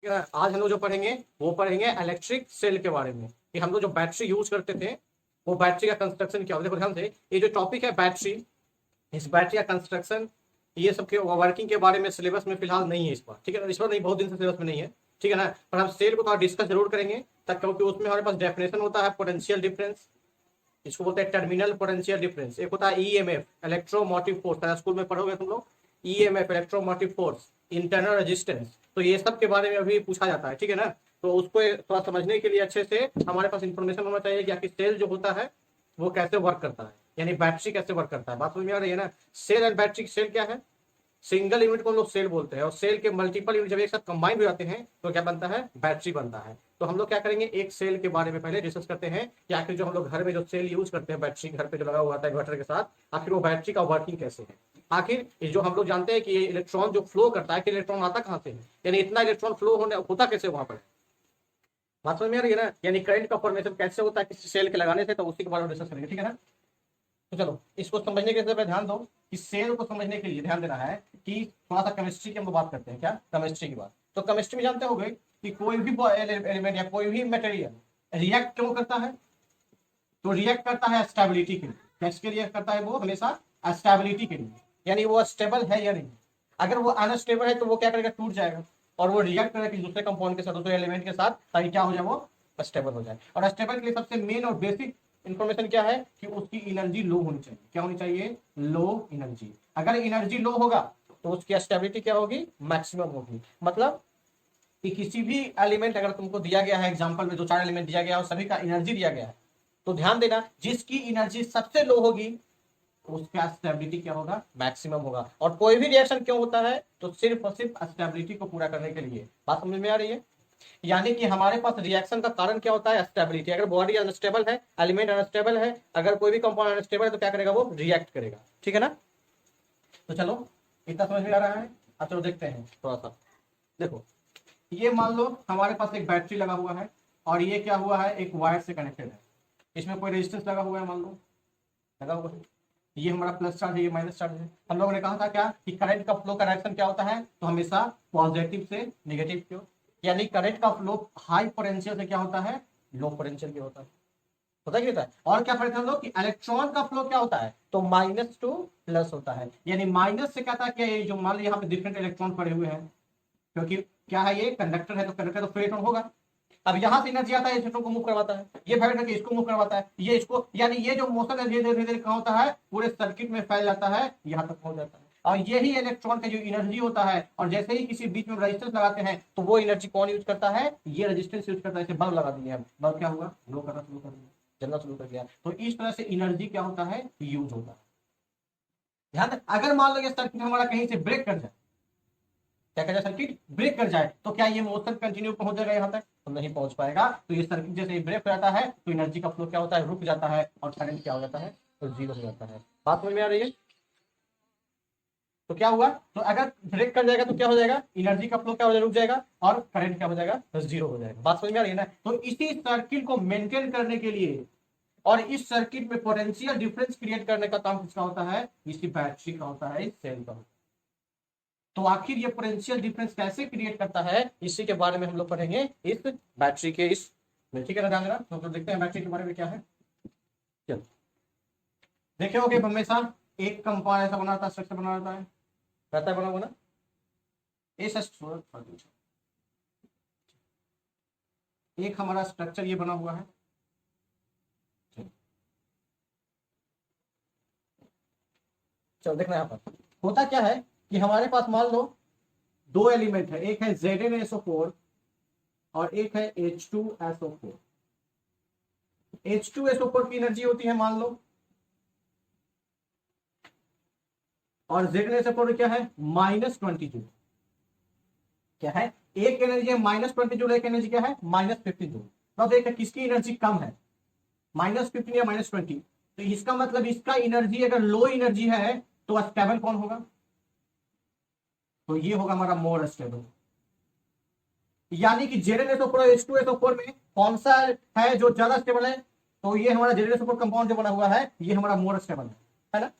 आज हम लोग जो पढ़ेंगे वो पढ़ेंगे इलेक्ट्रिक सेल के बारे में, कि हम लोग जो बैटरी यूज करते थे वो बैटरी का कंस्ट्रक्शन क्या होता है। देखो ध्यान से, ये जो टॉपिक है बैटरी, इस बैटरी का कंस्ट्रक्शन, ये सब के वर्किंग के बारे में सिलेबस में फिलहाल नहीं है इस बार, ठीक है ना। इस बार नहीं, बहुत दिन से सिलेबस में नहीं है, ठीक है ना। पर हम सेल को थोड़ा डिस्कस जरूर करेंगे, तब क्योंकि उसमें हमारे पास डेफिनेशन होता है पोटेंशियल डिफरेंस, इसको बोलते हैं टर्मिनल पोटेंशियल डिफरेंस। एक होता है ईएमएफ, इलेक्ट्रोमोटिव फोर्स, स्कूल में पढ़ोगे तुम लोग, EMF electromotive force, internal resistance, तो ये सब के बारे में अभी पूछा जाता है, ठीक है ना। तो उसको थोड़ा समझने के लिए अच्छे से हमारे पास इंफॉर्मेशन होना चाहिए कि आखिर सेल जो होता है वो कैसे वर्क करता है, यानी बैटरी कैसे वर्क करता है। बात समझ में आ रही है ना। सेल एंड बैटरी, सेल क्या है, सिंगल यूनिट को हम लोग सेल बोलते हैं, और सेल के मल्टीपल यूनिट जब एक साथ कंबाइन हो जाते हैं तो क्या बनता है, बैटरी बनता है। तो हम लोग क्या करेंगे, एक सेल के बारे में पहले डिस्कस करते हैं कि आखिर जो हम लोग घर में जो सेल यूज करते हैं, बैटरी घर पे जो लगा हुआ था इन्वर्टर के साथ, आखिर वो बैटरी का वर्किंग कैसे है। आखिर ये जो हम लोग जानते हैं कि ये इलेक्ट्रॉन जो फ्लो करता है, कि इलेक्ट्रॉन आता कहाँ से है, यानी इतना इलेक्ट्रॉन फ्लो होने होता कैसे वहां पर। बात समझ में आ रही है ना। यानी करंट का फॉर्मेशन कैसे होता है किसी सेल के लगाने से, तो उसी के बारे में डिस्कस करेंगे, ठीक है ना। तो चलो इसको समझने के लिए ध्यान दो कि सेल को समझने के लिए ध्यान देना है कि थोड़ा सा केमिस्ट्री की हम बात करते हैं। क्या केमिस्ट्री की बात, तो केमिस्ट्री में जानते हो कि कोई भी एलिमेंट या कोई भी मटेरियल रिएक्ट क्यों करता है, तो रिएक्ट करता है स्टेबिलिटी के लिए। किसके लिए करता है वो, हमेशा स्टेबिलिटी के लिए, यानी वो स्टेबल है या नहीं। अगर वो अनस्टेबल है तो वो क्या करेगा, टूट जाएगा, और वो रिएक्ट करेगा किसी दूसरे कंपाउंड के साथ, दूसरे एलिमेंट के साथ, ताकि क्या हो जाए, वो स्टेबल हो जाए। और स्टेबल के लिए सबसे मेन और बेसिक इंफॉर्मेशन क्या है कि उसकी एनर्जी लो होनी चाहिए। क्या होनी चाहिए, लो एनर्जी। अगर एनर्जी लो होगा तो उसकी स्टेबिलिटी क्या होगी, मैक्सिमम होगी। मतलब कि किसी भी एलिमेंट अगर तुमको दिया गया है, एग्जांपल में 2-4 एलिमेंट दिया गया है और सभी का एनर्जी दिया गया है, तो ध्यान देना जिसकी एनर्जी सबसे लो होगी उसका स्टेबिलिटी क्या होगा, मैक्सिमम होगा। और कोई भी रिएक्शन क्यों होता है, तो सिर्फ और सिर्फ स्टेबिलिटी को पूरा करने के लिए। बात समझ में आ रही है। यानी कि हमारे पास रिएक्शन का कारण क्या होता है, स्टेबिलिटी। अगर बॉडी अनस्टेबल है, एलिमेंट अनस्टेबल है, अगर कोई भी कंपाउंड अनस्टेबल है, तो क्या करेगा, वो रिएक्ट करेगा, ठीक है ना। तो चलो इतना समझ में आ रहा है। अब चलो देखते हैं थोड़ा सा। देखो ये मान लो हमारे पास एक बैटरी लगा हुआ है, और ये क्या हुआ है, एक वायर से कनेक्टेड है। इसमें कोई रेजिस्टेंस लगा हुआ है, मान लो लगा हुआ है। ये हमारा प्लस चार्ज है, ये माइनस चार्ज है। हम लोगों ने कहा था क्या कि करंट का फ्लो का डायरेक्शन क्या होता है, तो हमेशा पॉजिटिव से नेगेटिव की ओर। यानी करंट का फ्लो हाई पोटेंशियल से क्या होता है, लो पोटेंशियल की होता है। होता क्या होता है। और क्या पढ़ते हम लोग कि इलेक्ट्रॉन का फ्लो क्या होता है, तो माइनस टू प्लस होता है। यानी माइनस से क्या था कि ये जो मान लो यहाँ पे डिफरेंट इलेक्ट्रॉन पड़े हुए हैं, क्योंकि क्या है, ये कंडक्टर है, तो कंडक्टर तो फ्री इलेक्ट्रॉन होगा। अब यहाँ से एनर्जी आता है, इस को मूव करवाता है, ये वाइब्रेट करके इसको मूव करवाता है, ये इसको, यानी ये जो मोशन है धीरे धीरे कहाँ होता है, पूरे सर्किट में फैल जाता है, यहाँ तक पहुंच जाता है। और यही इलेक्ट्रॉन का जो एनर्जी होता है, और जैसे ही किसी बीच में रेजिस्टेंस लगाते हैं तो वो एनर्जी कौन यूज करता है, ये रेजिस्टेंस यूज करता है। जैसे बल्ब लगा दिया, बल्ब क्या हुआ, ग्लो करना शुरू कर दिया, जलना शुरू कर दिया। तो इस तरह से एनर्जी क्या होता है, यूज होता है। ध्यान, अगर मान लो ये सर्किट हमारा कहीं से ब्रेक कर जाए, क्या कर जाए, सर्किट ब्रेक कर जाए, तो क्या ये मोशन कंटिन्यू पहुंच जाएगा यहाँ तक, तो नहीं पहुंच पाएगा। तो ये सर्किट जैसे ब्रेक हो जाता है तो एनर्जी का फ्लो क्या होता है, रुक जाता है, और करंट क्या हो जाता है, तो जीरो हो जाता है। बात समझ में आ रही है। तो क्या हुआ, तो अगर ब्रेक कर जाएगा तो क्या हो जाएगा, एनर्जी का फ्लो क्या हो जाएगा, रुक जाएगा, और करंट क्या हो जाएगा, तो जीरो हो जाएगा। बात समझ में आ रही है ना। तो इसी सर्किट को मेंटेन करने के लिए और इस सर्किट में पोटेंशियल डिफरेंस क्रिएट करने का काम किसका होता है, इसी बैटरी का होता है, इस सेल का। तो आखिर ये पोटेंशियल डिफरेंस कैसे क्रिएट करता है, इसी के बारे में हम लोग पढ़ेंगे इस बैटरी के इस में, ठीक है ना। ध्यान देना। तो देखते हैं बैटरी के बारे में क्या है। चलो देखे होगे हमेशा एक कंपाउंड ऐसा बना रहता है, स्ट्रक्चर बना रहता है बना हुआ ना। एक हमारा स्ट्रक्चर ये बना हुआ है। चलो देखना यहाँ पर होता क्या है कि हमारे पास मान लो दो एलिमेंट है, एक है ZnSO4 और एक है H2SO4। H2SO4 की एनर्जी होती है मान लो, और ZnSO4 क्या है, -20 जूल। क्या है, एक एनर्जी है -20 जूल, एक एनर्जी क्या है, -50 जूल। तो देखिए किसकी एनर्जी कम है, -15 या -20। तो इसका मतलब इसका एनर्जी अगर लो एनर्जी है तो स्टेबल कौन होगा, तो ये होगा हमारा मोर स्टेबल। यानी कि ZnSO4 H2SO4 में कौन सा है जो ज्यादा स्टेबल है, तो ये हमारा ZnSO4 कंपाउंड जो बना हुआ है ये हमारा मोर स्टेबल है ना।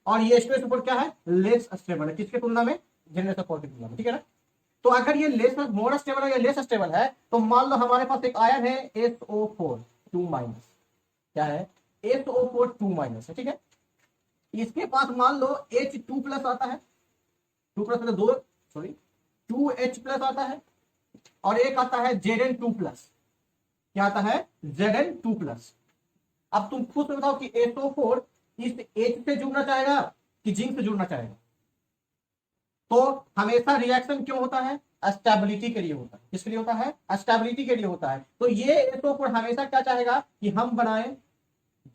और ये H2SO4 क्या है, लेस स्टेबल है, किसके तुलना में, ZnSO4 की तुलना में, ठीक है ना। तो अगर ये लेस मोर स्टेबल है या लेस स्टेबल है, तो मान लो हमारे पास एक आयन है SO4 2 माइनस, क्या है SO4 2 माइनस है, ठीक है। इसके पास मान लो H2 प्लस आता है, 2 प्लस मतलब 2 सॉरी 2H प्लस आता है, और एक आता है Zn2 प्लस, क्या आता है Zn2 प्लस। अब तुम खुद से बताओ कि SO4 इस H से जुड़ना चाहेगा कि जिंक से जुड़ना चाहेगा। तो हमेशा रिएक्शन क्यों होता है, स्टेबिलिटी के लिए होता है। किसके लिए होता है, स्टेबिलिटी के लिए होता है। तो ये SO4 हमेशा क्या चाहेगा कि हम बनाए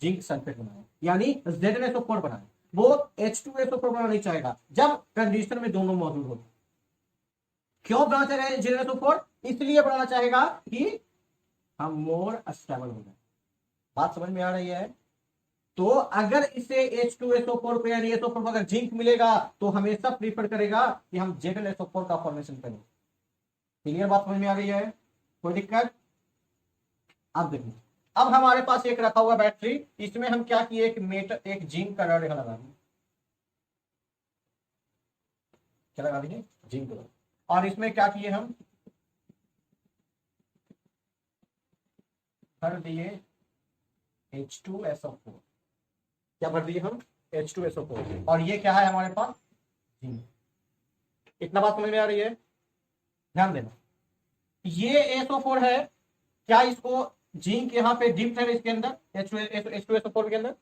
जिंक सल्फेट बनाए, यानी ZnSO4 बनाए। वो H2SO4 बनाना नहीं चाहेगा जब कंडीशन में दोनों मौजूद हो। क्यों बनाना चाहेगा ZnSO4, इसलिए बनाना चाहेगा कि हम मोर स्टेबल हो जाए। बात समझ में आ रही है। तो अगर इसे H2SO4 पे यानी SO4 अगर जिंक मिलेगा तो हमेशा प्रीफर करेगा कि हम ZnSO4 का फॉर्मेशन करें। क्लियर बात समझ में आ रही है, कोई दिक्कत। अब देखिए, अब हमारे पास एक रखा हुआ बैटरी, इसमें हम क्या किए, एक जिंक का रॉड लगा दिए, क्या लगा दिए, जिंक रॉड। और इसमें क्या किए, हम भर दिए H2SO4, क्या भर दिए हम H2SO4, और ये क्या है हमारे पास जिंक। इतना बात समझ में आ रही है, ध्यान देना। ये SO4 है, क्या इसको जिंक यहाँ पे डिप्ट है इसके अंदर H2SO4 के अंदर।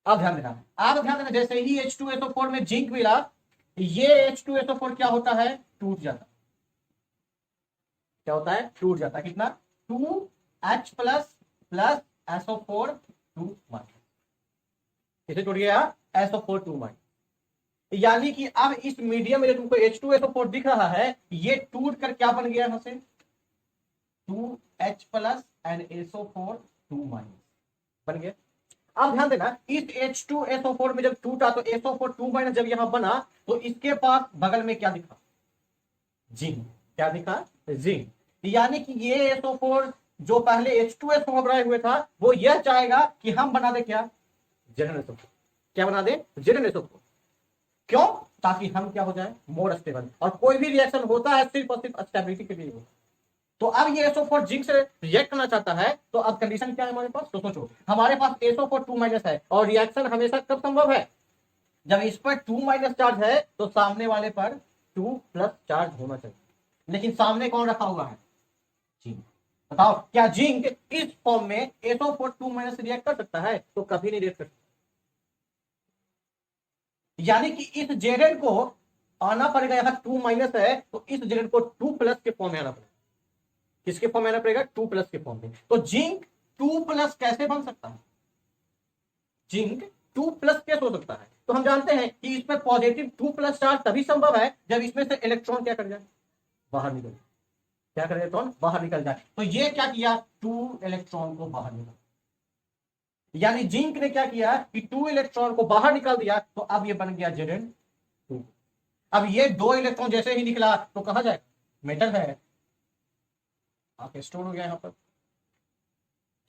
अब ध्यान देना, आप ध्यान देना, जैसे ही H2SO4 में जिंक मिला, ये H2SO4 क्या होता है, टूट जाता है। क्या होता है, टूट जाता है। कितना, 2H plus plus SO4 2 minus, इसे टूट गया SO4 2 माइनस। यानी कि अब इस मीडियम में जो तुमको H2SO4 दिख रहा है, ये टूट कर क्या बन गया यहां से 2H plus and SO4 2 minus बन गया। अब ध्यान देना, इस H2SO4 में जब टूटा तो SO4 2 माइनस जब यहां बना, तो इसके पास बगल में क्या दिखा, जिंक। क्या दिखा, जिंक। यानी कि ये SO4 जो पहले H2SO4 बनाए हुए था, वो यह चाहेगा कि हम बना दे क्या, ZnSO4। क्या बना दे, ZnSO4। क्यों, ताकि हम क्या हो जाए, मोर स्टेबल। और कोई भी रिएक्शन होता है सिर्फ और सिर्फ स्टेबिलिटी के लिए होता है। तो अब ये SO4 जिंक से रिएक्ट करना चाहता है, तो अब कंडीशन क्या है हमारे पास, तो सोचो हमारे पास SO4 2 माइनस है, और रिएक्शन हमेशा कब संभव है, जब इस पर 2 माइनस चार्ज है तो सामने वाले पर 2 प्लस चार्ज होना चाहिए। लेकिन सामने कौन रखा हुआ है, जिंक। बताओ क्या जिंक इस फॉर्म में SO4 2 माइनस से रिएक्ट कर सकता है, तो कभी नहीं रिएक्ट कर सकता। यानी कि इस Zn को आना पड़ेगा, यहां 2 माइनस है तो इस Zn को 2 प्लस के फॉर्म में आना पड़ेगा। किसके फॉर्म में आना पड़ेगा, 2 प्लस के फॉर्म में। तो जिंक 2 प्लस कैसे बन सकता है, जिंक 2 प्लस कैसे हो सकता है। तो हम जानते हैं कि इस पर पॉजिटिव 2 प्लस चार्ज तभी संभव है जब इसमें से इलेक्ट्रॉन क्या कर जाए, बाहर निकल जाए। क्या कर इलेक्ट्रॉन बाहर निकल जाए। तो ये क्या किया, 2 इलेक्ट्रॉन को बाहर निकल, यानी जिंक ने क्या किया कि 2 इलेक्ट्रॉन को बाहर निकाल दिया, तो अब ये बन गया Zn2। अब ये 2 इलेक्ट्रॉन जैसे ही निकला तो कहा जाए मेटल है, आके स्टोर हो गया, यहां पर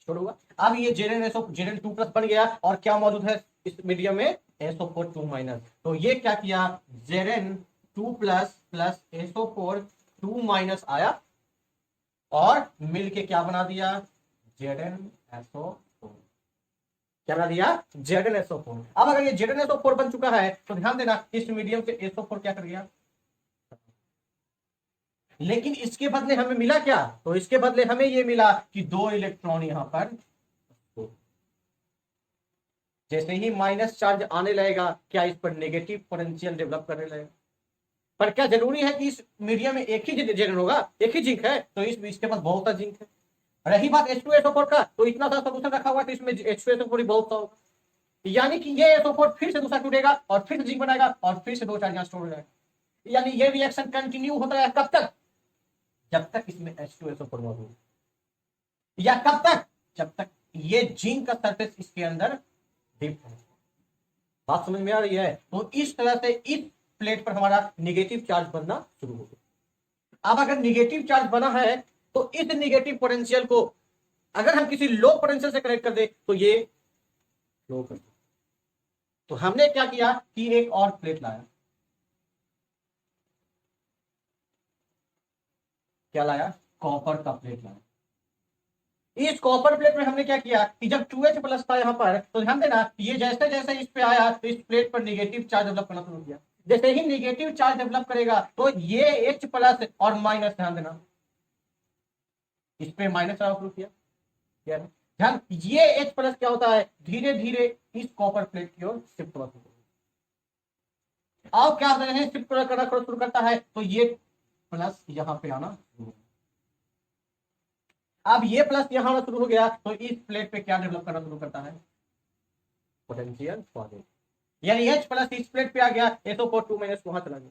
स्टोर हुआ। अब ये Zn2 प्लस बन गया, और क्या मौजूद है इस मीडियम में, SO4 2 माइनस। तो ये क्या किया, Zn2 plus plus SO4 2 minus आया, और मिल के क्या बना दिया, ZnSO4। क्या बना दिया, ZnSO4। अब अगर ये ZnSO4 बन चुका है, तो ध्यान देना इस मीडियम से SO4 क्या कर गया, लेकिन इसके बदले हमें मिला क्या, तो इसके बदले हमें ये मिला कि 2 इलेक्ट्रॉन यहां पर, जैसे ही माइनस चार्ज आने लगेगा, क्या इस पर नेगेटिव पोटेंशियल डेवलप करने लगेगा। पर क्या जरूरी है कि इस मीडियम में एक ही जेनर होगा, एक ही जिंक है, तो इसके पास बहुत सा जिंक है। रही बात H2SO4 का, तो इतना सा सोल्यूशन रखा हुआ है, तो इसमें H2SO4 बहुत सा होगा। यानी कि ये SO4 फिर से दूसरा टूटेगा, और फिर से जिंक बनाएगा, और फिर से 2 चार्ज यहां स्टोर हो जाएगा। यानी ये रिएक्शन कंटिन्यू होता है कब तक, जब तक इसमें H2SO4 मौजूद है, या कब तक, जब तक ये जिंक का सरफेस इसके अंदर डीप है। बात समझ में आ रही है। तो इस तरह से इस प्लेट पर हमारा निगेटिव चार्ज बनना शुरू हो गया। अब अगर निगेटिव चार्ज बना है, तो इस निगेटिव पोटेंशियल को अगर हम किसी लो पोटेंशियल से कनेक्ट कर दे, तो ये लो कर दे। तो हमने क्या किया कि एक और प्लेट लाया, क्या लाया, कॉपर का प्लेट लाया। इस कॉपर प्लेट में हमने क्या किया कि जब 2H प्लस था यहाँ पर, तो ध्यान देना ये जैसे जैसे इस पे आया तो इस प्लेट पर निगेटिव चार्ज डेवलप करना शुरू किया। जैसे ही निगेटिव चार्ज डेवलप करेगा तो ये H प्लस और माइनस, ध्यान देना इस पे माइनस शुरू किया, ध्यान ये H प्लस क्या होता है, धीरे धीरे इस कॉपर प्लेट की ओर शिफ्ट होता है। अब क्या होता है, शिफ्ट करना शुरू करता है तो ये प्लस यहाँ पे आना, अब ये प्लस यहां आना शुरू हो गया तो इस प्लेट पे क्या डेवलप करना शुरू करता है, पोटेंशियल पॉजिटिव। यानी H प्लस इस प्लेट पे आ गया, SO4 2 माइनस वहां चला गया।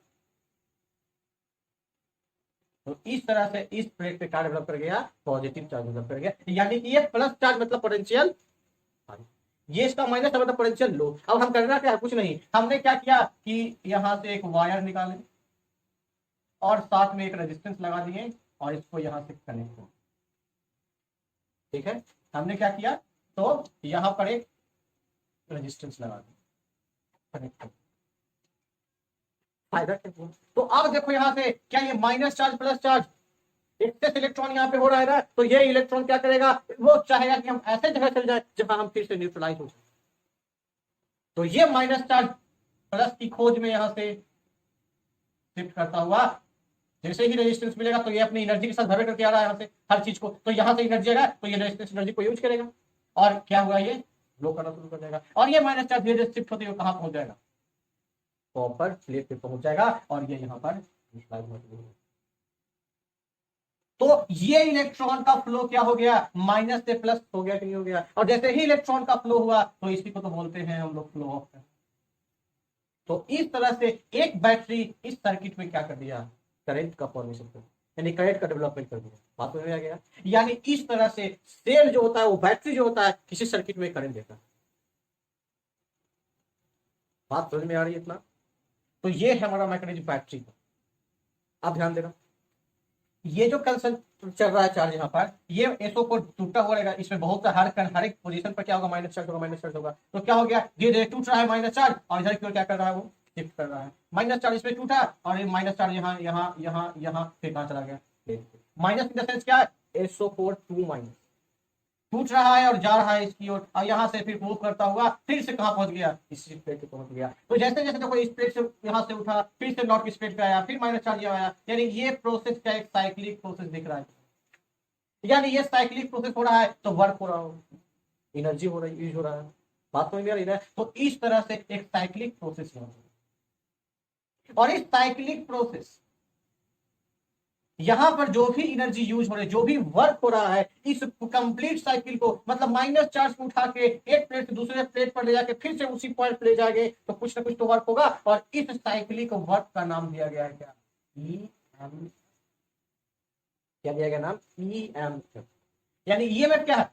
तो इस तरह से इस प्लेट पे क्या डेवलप कर गया, पॉजिटिव चार्ज डेवलप कर गया। यानी कि ये प्लस चार्ज मतलब पोटेंशियल, ये इसका माइनस मतलब पोटेंशियल लो। अब हम करना क्या है, कुछ नहीं, हमने क्या किया कि यहां से एक वायर निकाले और साथ में एक रेजिस्टेंस लगा दिए और इसको यहां से कनेक्ट कर, ठीक है। हमने क्या किया, तो यहां पर एक रेजिस्टेंस लगा दिया, कनेक्ट कर, फायदा क्या हुआ। तो अब देखो यहां से क्या ये minus charge plus charge, excess electron यहाँ पे हो रहा है ना, तो ये इलेक्ट्रॉन क्या करेगा, वो चाहेगा कि हम ऐसे जगह चल जाए जहां हम फिर से न्यूट्रलाइज हो जाए। तो ये माइनस चार्ज प्लस की खोज में यहां से शिफ्ट करता हुआ, जैसे ही रेजिस्टेंस मिलेगा तो ये अपनी एनर्जी के साथ भरे करके आ रहा है यहाँ से हर चीज को, तो यहाँ से एनर्जी आएगा तो ये रेजिस्टेंस एनर्जी को यूज करेगा और क्या हुआ, ये लो करना शुरू कर देगा और ये माइनस चार्ज धीरे धीरे शिफ्ट होते हुए कहां पहुंच जाएगा, कॉपर प्लेट पे पहुंच जाएगा और ये यहाँ पर तो ये इलेक्ट्रॉन का फ्लो क्या हो गया, माइनस से प्लस हो गया कि नहीं हो गया। और जैसे ही इलेक्ट्रॉन का फ्लो हुआ तो इसी को तो बोलते हैं हम लोग फ्लो ऑफ। तो इस तरह से एक बैटरी इस सर्किट में क्या कर दिया, करंट का फॉर्मेशन कर दिया, यानी करंट का डेवलपमेंट कर दिया। बात में आ गया, यानी इस तरह से सेल जो होता है, वो बैटरी जो होता है, किसी सर्किट में करंट देता है। बात समझ में आ रही है इतना। तो ये है हमारा मैकेनिज्म बैटरी का। अब ध्यान देना, ये जो कल चल रहा है चार्ज यहाँ पर, ये SO4 टूटा हुआ रहेगा, इसमें बहुत सा हर एक पोजीशन पर क्या होगा, माइनस चार्ज होगा, माइनस चार्ज होगा। तो क्या हो गया, धीरे धीरे टूट रहा है माइनस चार्ज और इधर की ओर क्या कर रहा है, वो शिफ्ट कर रहा है। माइनस चार्ज इसमें टूटा और ये माइनस चार्ज यहाँ यहाँ यहाँ यहाँ फिर कहाँ चला गया, माइनस इन द सेंस क्या है, SO4 2 माइनस टूट रहा है और जा रहा है इसकी ओर, और यहाँ से फिर मूव करता हुआ फिर से कहां पहुंच गया, इस प्लेट पे पहुंच गया। तो जैसे जैसे देखो इस प्लेट से यहाँ से उठा, फिर से नॉट इस प्लेट पे आया, फिर माइनस चार्ज आया, यानी ये प्रोसेस का एक साइक्लिक प्रोसेस दिख रहा है। यानी ये साइक्लिक प्रोसेस हो रहा है तो वर्क हो रहा हो, एनर्जी हो रही यूज हो रहा है। बात में आ रही है। तो इस तरह से एक साइक्लिक प्रोसेस हो रहा है और इस साइक्लिक प्रोसेस यहां पर जो भी एनर्जी यूज हो रही है, जो भी वर्क हो रहा है, इस कंप्लीट साइकिल को मतलब माइनस चार्ज को उठा के एक प्लेट से दूसरे प्लेट पर ले जाके फिर से उसी पॉइंट पर ले जाएंगे तो कुछ ना कुछ तो वर्क होगा। और इस साइक्लिक वर्क का नाम दिया गया है क्या, EM, क्या दिया गया नाम, EMF। यानी EMF क्या है,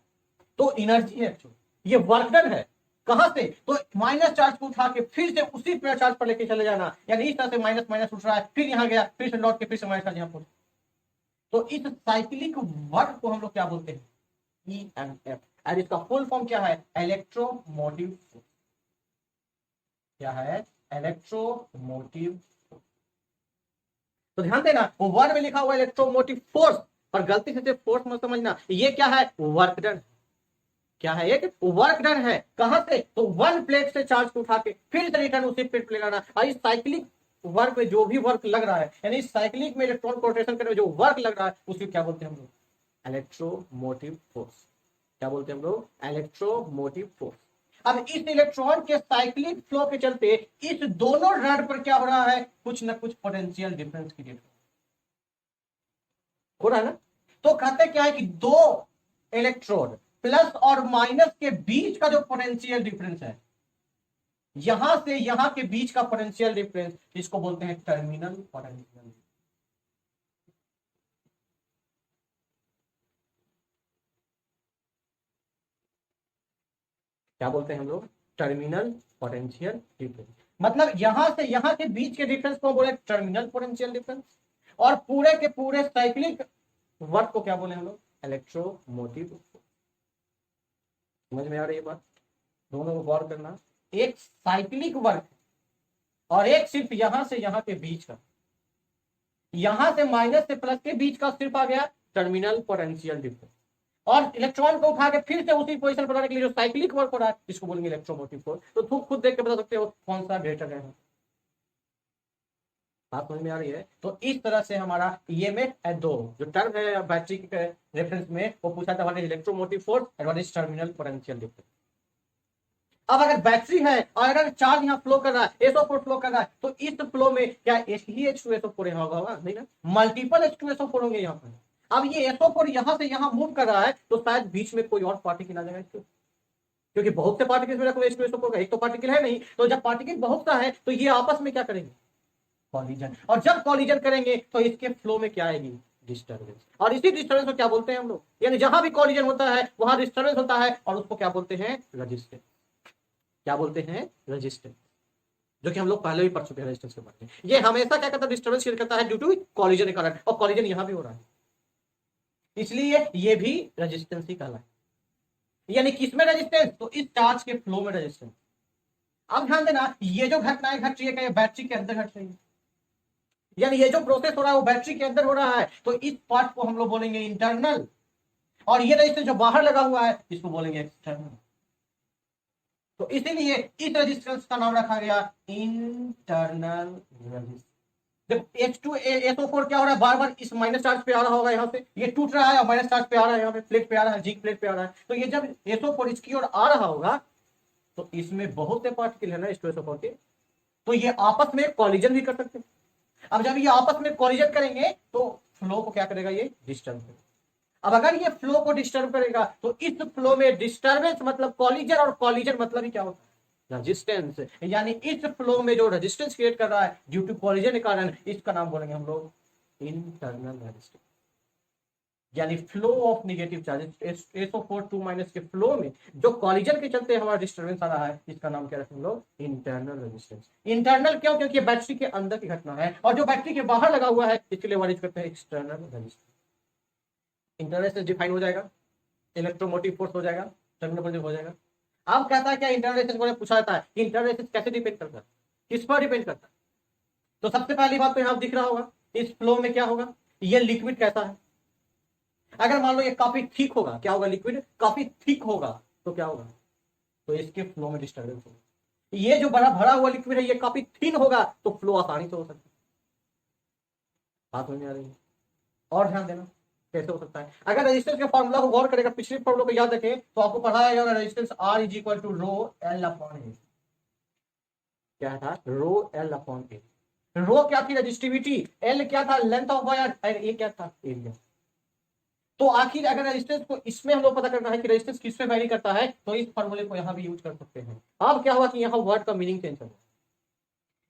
तो एनर्जी है, ये वर्क डन है कहां से, तो माइनस चार्ज को उठा के फिर से उसी प्लेट चार्ज पर लेके चले जाना। यानी इस तरह से माइनस माइनस उठ रहा है, फिर यहाँ गया, फिर से लौट के फिर से माइनस चार्ज यहाँ पहुंच। तो इस साइक्लिक वर्क को हम लोग क्या बोलते हैं, EMF। और इसका फुल फॉर्म क्या है, इलेक्ट्रोमोटिव फोर्स। क्या है, इलेक्ट्रोमोटिव। तो ध्यान देना, वो वर्ड में लिखा हुआ इलेक्ट्रोमोटिव फोर्स, और गलती से फोर्स मत समझना, ये क्या है, वर्क डन। क्या है, एक वर्क डन है कहां से, तो वन प्लेट से चार्ज को उठा के फिर से रिटर्न उसी प्लेट पे लाना। और इस साइक्लिक वर्क में जो भी वर्क लग रहा है, यानी साइक्लिक में इलेक्ट्रॉन को रोटेशन करने में जो वर्क लग रहा है, उसको क्या बोलते हैं हम लोग, इलेक्ट्रोमोटिव फोर्स। क्या बोलते हैं हम लोग, इलेक्ट्रोमोटिव फोर्स। अब इस इलेक्ट्रॉन के साइक्लिक फ्लो के चलते इस दोनों रड पर क्या हो रहा है, कुछ ना कुछ पोटेंशियल डिफरेंस क्रिएट हो रहा है ना। तो कहते क्या है कि दो इलेक्ट्रोड प्लस और माइनस के बीच का जो पोटेंशियल डिफरेंस है, यहां से यहां के बीच का पोटेंशियल डिफरेंस, इसको बोलते हैं टर्मिनल पोटेंशियल। क्या बोलते हैं हम लोग, टर्मिनल पोटेंशियल डिफरेंस। मतलब यहां से यहां के बीच के डिफरेंस को बोले टर्मिनल पोटेंशियल डिफरेंस, और पूरे के पूरे साइक्लिक वर्क को क्या बोले हम लोग, इलेक्ट्रोमोटिव। समझ में आ रही है बात, दोनों को गौर करना। एक साइक्लिक वर्क और एक सिर्फ यहां से यहां के बीच का, यहां से माइनस से प्लस के बीच का सिर्फ आ गया टर्मिनल पोटेंशियल डिफरेंस, और इलेक्ट्रॉन को उठा के फिर से उसी पोजीशन पर लाने के लिए जो साइक्लिक वर्क हो रहा है इसको बोलेंगे इलेक्ट्रोमोटिव फोर्स। तो तुम खुद देख के बता सकते हो कौन सा ग्रेटर है। बात समझ में आ रही है? तो इस तरह से हमारा ईएमएफ एट दो जो टर्म है बैटरी के रेफरेंस में वो पूछा था, what is electromotive force and what is terminal potential difference. अब अगर बैटरी है और अगर चार्ज यहाँ फ्लो कर रहा है, SO4 फ्लो कर रहा है, तो इस फ्लो में क्या ही H2SO4 यहाँ होगा? नहीं ना, मल्टीपल H2SO4 होंगे यहाँ पर। अब ये SO4 यहाँ से यहाँ मूव कर रहा है तो शायद बीच में कोई और पार्टिकल आ जाएगा इसको, क्योंकि बहुत से पार्टिकल्स में कोई H2SO4 का एक तो पार्टिकल है नहीं, तो जब पार्टिकल बहुत सा है तो ये आपस में क्या करेंगे? कॉलिजन। और जब कॉलिजन करेंगे तो इसके फ्लो में क्या आएगी? डिस्टर्बेंस। और इसी डिस्टर्बेंस को क्या बोलते हैं हम लोग? यानी जहां भी कॉलिजन होता है वहां डिस्टर्बेंस होता है और उसको क्या बोलते हैं? रेजिस्टेंस। क्या बोलते हैं? रेजिस्टेंस, जो कि हम लोग पहले भी पढ़ चुके हैं रेजिस्टेंस के बारे में। ये हमेशा क्या करता है? डिस्टर्बेंस क्रिएट करता है ड्यू टू कॉलिजन के कारण, और कॉलिजन यहां भी हो रहा है, इसलिए ये भी रेजिस्टेंस ही कहलाए। यानी किसमें रेजिस्टेंस? तो इस चार्ज के फ्लो में रेजिस्टेंस। अब ध्यान देना, ये जो घटनाएं घट रही है क्या ये बैटरी के अंदर घट रही है? यानी ये जो प्रोसेस हो रहा है वो बैटरी के अंदर हो रहा है, तो इस पार्ट को हम लोग बोलेंगे इंटरनल, और ये रेजिस्टेंस जो बाहर लगा हुआ है इसको बोलेंगे एक्सटर्नल। तो इसीलिए इस रेजिस्टेंस का नाम रखा गया इंटरनल रेजिस्टेंस। जब H2SO4 क्या हो रहा है? बार बार इस माइनस चार्ज पे आ रहा होगा, यहाँ से ये टूट रहा है और माइनस चार्ज पे आ रहा है, यहाँ पे प्लेट पे आ रहा है, जिंक प्लेट पे आ रहा है, तो ये जब SO4 इसकी ओर आ रहा होगा तो इसमें बहुत से पार्टिकल है ना H2SO4 के, तो ये आपस में कॉलिजन भी कर सकते हैं। अब जब ये आपस में कॉलिजन करेंगे तो फ्लो को क्या करेगा? ये डिस्टर्ब करेगा। अब अगर ये फ्लो को डिस्टर्ब करेगा तो इस फ्लो में डिस्टर्बेंस मतलब कॉलिजन, और कॉलिजन मतलब ही क्या होता है? रेजिस्टेंस। यानी इस फ्लो में जो रेजिस्टेंस क्रिएट कर रहा है ड्यू टू कॉलिजन के कारण, इसका नाम बोलेंगे हम लोग इंटरनल रेजिस्टेंस। यानी flow of negative charges SO4 2 minus के फ्लो में जो कॉलिजन के चलते हमारा डिस्टर्बेंस आ रहा है, इसका नाम क्या रखें हम लोग? Internal resistance. इंटरनल क्यों? क्योंकि बैटरी के अंदर की घटना है, और जो बैटरी के बाहर लगा हुआ है इसके लिए वर्णित करते हैं external resistance. Internal resistance define हो जाएगा, इलेक्ट्रोमोटिव फोर्स हो जाएगा, टर्मिनल हो जाएगा। अब कहता है क्या इंटरनल रेजिस्टेंस को पूछा जाता है, इंटरनल रेजिस्टेंस कैसे डिपेंड करता है, किस पर डिपेंड करता है? तो सबसे पहली बात तो यहां दिख रहा होगा, इस फ्लो में क्या होगा? ये लिक्विड कैसा है? अगर मान लो ये काफी थिक होगा, क्या होगा? लिक्विड काफी थिक होगा तो क्या होगा? तो इसके फ्लो में डिस्टर्बेंस होगा। ये जो बड़ा भरा हुआ लिक्विड है ये काफी थिन होगा तो फ्लो आसानी से हो सकता है। बात समझ में आ रही है? और ध्यान देना कैसे हो सकता है। अगर रेजिस्टेंस के फॉर्मूला को गौर करेगा, पिछले फॉर्मूला को याद रखें तो आपको पढ़ाया जाएगा resistance R is equal to rho L upon A. क्या था? रो एल अपॉन ए। रो क्या थी? रजिस्टिविटी, एल क्या था? लेंथ ऑफ वायर, और ए क्या था? एरिया। तो आखिर अगर रेजिस्टेंस को इसमें हम लोग पता करना है कि रेजिस्टेंस किस में वैरी करता है, तो इस फॉर्मूले को यहां भी यूज कर सकते हैं। अब क्या हुआ कि यहां वर्ड का मीनिंग चेंज हो,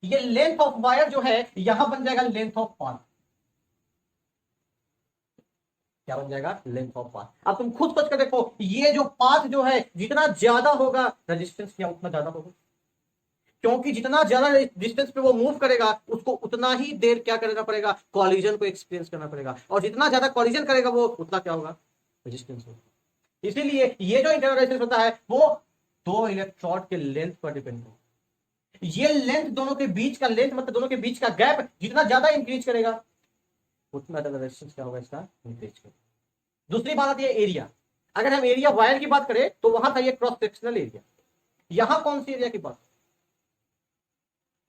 ये लेंथ ऑफ वायर जो है यहां बन जाएगा लेंथ ऑफ पाथ। क्या बन जाएगा? Length of path. अब तुम खुद सोच कर देखो, ये जो पाथ जो है जितना ज्यादा होगा रेजिस्टेंस क्या उतना ज्यादा होगा, क्योंकि जितना ज्यादा डिस्टेंस पे वो मूव करेगा उसको उतना ही देर क्या करना पड़ेगा? कॉलिजन को एक्सपीरियंस करना पड़ेगा, और जितना ज्यादा कॉलिजन करेगा वो उतना क्या होगा? रेजिस्टेंस होगा। इसीलिए ये जो इंटरनल रेजिस्टेंस होता है वो दो इलेक्ट्रोड के लेंथ पर डिपेंड है। ये लेंथ दोनों के बीच का लेंथ मतलब दोनों के बीच का गैप जितना ज्यादा इंक्रीज करेगा उतना ज्यादा रेजिस्टेंस क्या होगा? इसका इंक्रीज करेगा। दूसरी बात आती है एरिया। अगर हम एरिया वायर की बात करें तो वहां था ये क्रॉस सेक्शनल एरिया, यहां कौन सी एरिया की बात?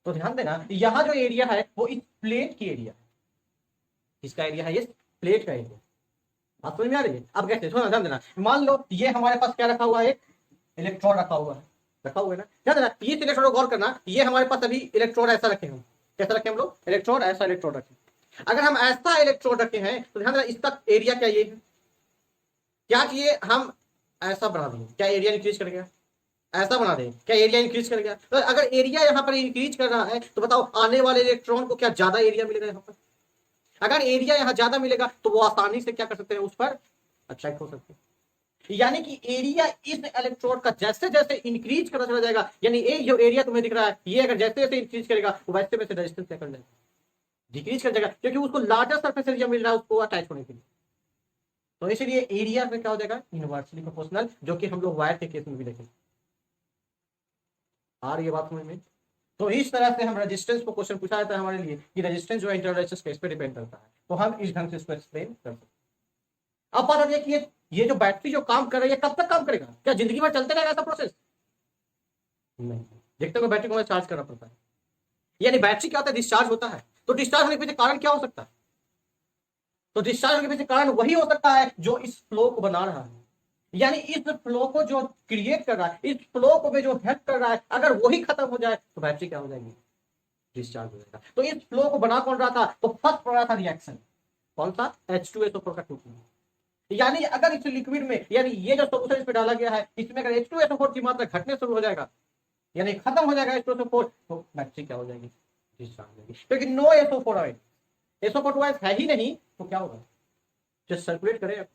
तो ध्यान देना यहां जो एरिया है वो इस प्लेट की एरिया है। किसका एरिया है? इस प्लेट का एरिया। बात समझ में आ रही है? अब कैसे? सुनो ध्यान देना, मान लो ये हमारे पास क्या रखा हुआ है? एक इलेक्ट्रोड रखा हुआ है, रखा हुआ है ना। ध्यान देना इस इलेक्ट्रोड को गौर करना, ये हमारे पास अभी इलेक्ट्रोड ऐसा रखे हम, कैसा रखे हम लोग? इलेक्ट्रोड ऐसा इलेक्ट्रोड रखे। अगर हम ऐसा इलेक्ट्रोड रखे हैं तो ध्यान देना इसका एरिया क्या ये है? क्या किए हम? ऐसा बना दिए, क्या एरिया इंक्रीज कर गया? ऐसा बना दें, क्या एरिया इंक्रीज कर गया? तो अगर एरिया यहाँ पर इंक्रीज कर रहा है तो बताओ आने वाले इलेक्ट्रॉन को क्या ज्यादा एरिया मिलेगा यहाँ पर? अगर एरिया यहाँ ज्यादा मिलेगा तो वो आसानी से क्या कर सकते हैं? उस पर अट्रैक्ट हो सकते हैं। यानी कि एरिया इस इलेक्ट्रोड का जैसे जैसे इंक्रीज करता चला जाएगा, यानी एक जो एरिया तुम्हें दिख रहा है ये अगर जैसे जैसे इंक्रीज करेगा वैसे वैसे रेजिस्टेंस क्या कर जाएगा? डिक्रीज कर जाएगा, क्योंकि उसको लार्जर सरफेस एरिया मिल रहा है उसको अटैच होने के लिए। तो इसलिए एरिया में क्या हो जाएगा? इनवर्सली प्रोपोर्शनल, जो कि हम लोग वायर के केस में भी देखेंगे। आ रही है बात समझ में? तो इस तरह से हम रेजिस्टेंस को क्वेश्चन पूछा जाता है हमारे लिए कि रेजिस्टेंस जो है इंटरनल रेजिस्टेंस केस पे डिपेंड करता है, तो हम इस ढंग से इसको एक्सप्लेन कर सकते हैं। अब बात आती है कि ये जो बैटरी जो काम कर रही है कब तक काम करेगा, क्या जिंदगी भर चलते रहेगा ऐसा प्रोसेस? नहीं, जब तक बैटरी को चार्ज करना पड़ता है। यानी बैटरी क्या होता है, डिस्चार्ज होता है, तो डिस्चार्ज होने के पीछे कारण क्या हो सकता है? तो डिस्चार्ज होने के पीछे कारण वही हो सकता है जो इस फ्लो को बना रहा है, यानी इस फ्लो को जो क्रिएट कर रहा है, इस फ्लो को में जो हेल्प कर रहा है, अगर वही खत्म हो जाए तो बैटरी क्या हो जाएगी, डिस्चार्ज हो जाएगा। तो इस फ्लो को बना कौन रहा था, तो फर्स्ट पड़ रहा था रिएक्शन, कौन सा, H2SO4 का टूटना। यानी अगर इस लिक्विड में, यानी ये जो सोल्यूशन इसमें डाला गया है, इसमें अगर H2SO4 की मात्रा घटने शुरू हो जाएगा, यानी खत्म हो जाएगा H2SO4, तो बैटरी क्या हो जाएगी, डिस्चार्ज हो जाएगी। क्योंकि नो SO4 आए, SO4 है ही नहीं, तो क्या होगा, जस्ट सर्कुलेट करेगा।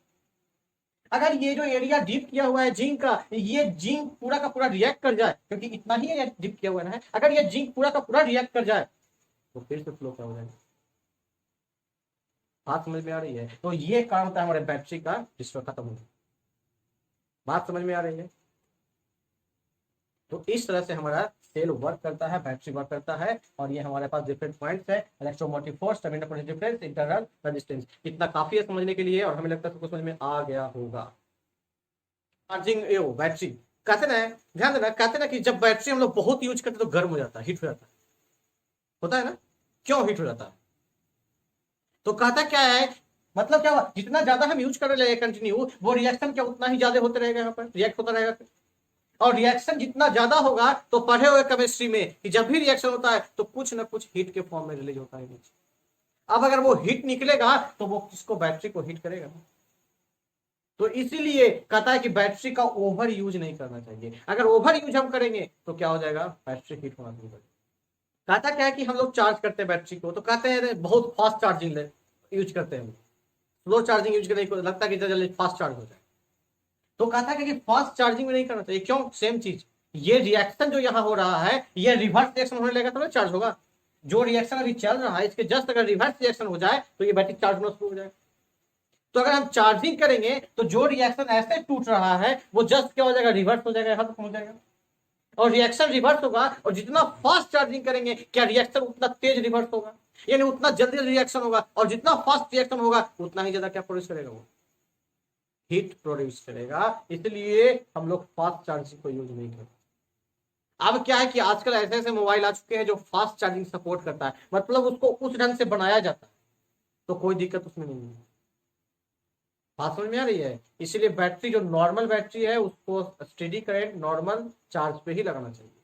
अगर ये जो एरिया डिप किया हुआ है जिंक का, ये जिंक पूरा का पूरा रिएक्ट कर जाए, क्योंकि इतना ही एरिया डिप किया हुआ है, अगर ये जिंक पूरा का पूरा रिएक्ट कर जाए तो फिर से फ्लो क्या हो जाएगा। बात समझ में आ रही है? तो ये कारण होता है हमारे बैटरी का डिस्ट्रॉय खत्म होने। बात समझ में आ रही है? तो इस तरह से हमारा सेल वर्क करता है, बैटरी वर्क करता है, और ये हमारे पास डिफरेंट पॉइंट्स है, electromotive force, terminal potential difference, internal resistance. इतना काफी है समझने के लिए, और हमें लगता है सबको समझ में आ गया होगा। चार्जिंग बैटरी, कहते ना, ध्यान देना, कहते ना कि जब बैटरी हम लोग बहुत यूज करते तो गर्म हो जाता है, हीट हो जाता है, होता है ना? क्यों हीट हो जाता है? तो कहता क्या है, मतलब क्या हुआ, जितना ज्यादा हम यूज कर रहे हैं कंटिन्यू, वो रिएक्शन क्या उतना ही ज्यादा होते रहेगा, यहाँ पर रिएक्ट होता रहेगा। और रिएक्शन जितना ज्यादा होगा, तो पढ़े हुए केमिस्ट्री में कि जब भी रिएक्शन होता है तो कुछ ना कुछ हीट के फॉर्म में रिलीज होता है नीचे। अब अगर वो हीट निकलेगा तो वो किसको, बैटरी को हीट करेगा। तो इसीलिए कहता है कि बैटरी का ओवर यूज नहीं करना चाहिए, अगर ओवर यूज हम करेंगे तो क्या हो जाएगा, बैटरी हीट होना शुरू करेगा। कहता क्या है कि हम लोग चार्ज करते हैं बैटरी को, तो कहते हैं बहुत फास्ट चार्जिंग यूज करते हैं, स्लो चार्जिंग यूज करने को लगता है कि जल्दी फास्ट चार्ज हो जाए। तो कहता है कि फास्ट चार्जिंग में नहीं करना चाहिए, क्यों, सेम चीज, ये रिएक्शन जो यहाँ हो रहा है, ये रिवर्स रिएक्शन होने लगेगा तो ना चार्ज होगा। जो रिएक्शन अभी चल रहा है, इसके जस्ट अगर रिवर्स रिएक्शन हो जाए तो ये बैटरी चार्ज होना शुरू हो जाएगा। तो अगर हम चार्जिंग करेंगे तो जो रिएक्शन ऐसे टूट रहा है, वो जस्ट क्या हो जाएगा, रिवर्स हो जाएगा, खत्म हो जाएगा। और रिएक्शन रिवर्स होगा, और जितना फास्ट चार्जिंग करेंगे, क्या रिएक्शन उतना तेज रिवर्स होगा, यानी उतना जल्दी रिएक्शन होगा, और जितना फास्ट रिएक्शन होगा उतना ही ज्यादा क्या प्रोड्यूस करेगा, वो हीट प्रोड्यूस करेगा। इसलिए हम लोग फास्ट चार्जिंग को यूज नहीं करते। अब क्या है कि आजकल ऐसे ऐसे मोबाइल आ चुके हैं जो फास्ट चार्जिंग सपोर्ट करता है, मतलब उसको उस ढंग से बनाया जाता है, तो कोई दिक्कत उसमें नहीं है। बात समझ में आ रही है? इसीलिए बैटरी जो नॉर्मल बैटरी है उसको स्टेडी करंट नॉर्मल चार्ज पे ही लगाना चाहिए।